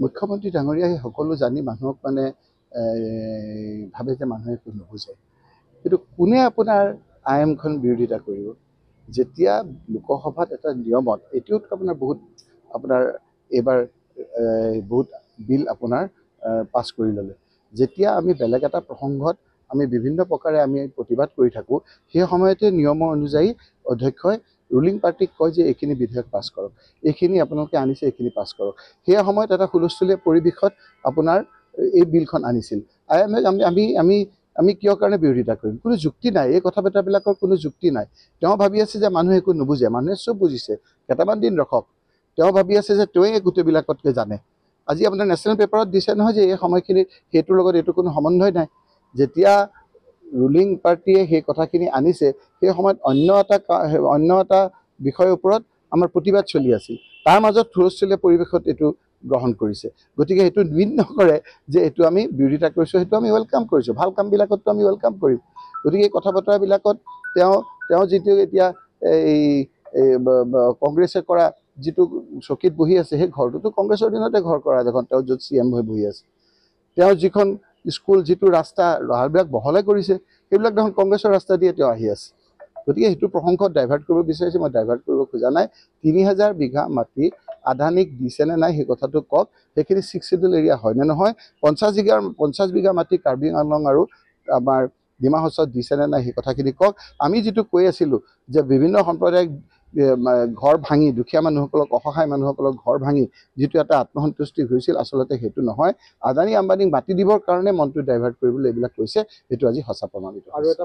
মুখ্যমন্ত্ৰী ডাঙৰীয়া সকলো জানি মানুহক মানে ভাবে যে মানুহে একো নুবুজে কিন্তু কোনে আপোনাৰ আইনখন বিৰোধিতা কৰিব যেতিয়া লোকসভাত এটা নিয়মত এতিয়াও আপোনাৰ বহুত আপোনাৰ এইবাৰ বহুত বিল আপোনাৰ পাছ কৰি ল'লে যেতিয়া আমি বেলেগ এটা প্ৰসংগত আমি বিভিন্ন প্ৰকাৰে আমি প্ৰতিবাদ কৰি থাকোঁ সেই সময়তে নিয়মৰ অনুযায়ী অধ্যক্ষই ৰুলিং পাৰ্টিক কয় যে এইখিনি বিধেয়ক পাছ কৰক এইখিনি আপোনালোকে আনিছে এইখিনি পাছ কৰক সেই সময়ত এটা হুলস্থুলীয়া পৰিৱেশত আপোনাৰ এই বিলখন আনিছিল আমি কিয় কাৰণে বিৰোধিতা কৰিম কোনো যুক্তি নাই এই কথা বতৰাবিলাকৰ কোনো যুক্তি নাই তেওঁ ভাবি আছে যে মানুহে একো নুবুজে মানুহে চব বুজিছে কেইটামান দিন ৰখক তেওঁ ভাবি আছে যে তেওঁৱে গোটেইবিলাকতকৈ জানে আজি আপোনাৰ নেশ্যনেল পেপাৰত দিছে নহয় যে এই সময়খিনিত সেইটোৰ লগত এইটো কোনো সম্বন্ধই নাই যেতিয়া ৰুলিং পাৰ্টিয়ে সেই কথাখিনি আনিছে সেই সময়ত অন্য এটা বিষয়ৰ ওপৰত আমাৰ প্ৰতিবাদ চলি আছিল তাৰ মাজত হুলস্থুলীয়া পৰিৱেশত এইটো গ্ৰহণ কৰিছে গতিকে এইটো মিন নকৰে যে এইটো আমি বিৰোধিতা কৰিছোঁ সেইটো আমি ৱেলকাম কৰিছোঁ ভাল কামবিলাকততো আমি ৱেলকাম কৰিম গতিকে এই কথা বতৰাবিলাকত তেওঁ যিটো এতিয়া এই কংগ্ৰেছে কৰা যিটো চকীত বহি আছে সেই ঘৰটোতো কংগ্ৰেছৰ দিনতে ঘৰ কৰা দেখোন তেওঁ য'ত CM হৈ বহি আছে তেওঁ যিখন স্কুল যিটো ৰাস্তাবিলাক বহলাই কৰিছে সেইবিলাক দেখোন কংগ্ৰেছৰ ৰাস্তা দিয়ে তেওঁ আহি আছে গতিকে সেইটো প্ৰসংগত ডাইভাৰ্ট কৰিব বিচাৰিছে মই ডাইভাৰ্ট কৰিব খোজা নাই 3000 বিঘা মাটি আদানীক দিছে নে নাই সেই কথাটো কওক সেইখিনি 6 শিডিউল এৰিয়া হয় নে নহয় 50 বিঘা মাটি কাৰ্বি আংলং আৰু আমাৰ ডিমা হাছাওত দিছে নে নাই সেই কথাখিনি কওক আমি যিটো কৈ আছিলোঁ যে বিভিন্ন সম্প্ৰদায়ক ঘৰ ভাঙি দুখীয়া মানুহসকলক অসহায় মানুহসকলক ঘৰ ভাঙি যিটো এটা আত্মসন্তুষ্টি হৈছিল আচলতে সেইটো নহয় আদানী আম্বানীক মাটি দিবৰ কাৰণে মনটো ডাইভাৰ্ট কৰিবলৈ এইবিলাক কৈছে সেইটো আজি সঁচা প্ৰমাণিত আৰু এটা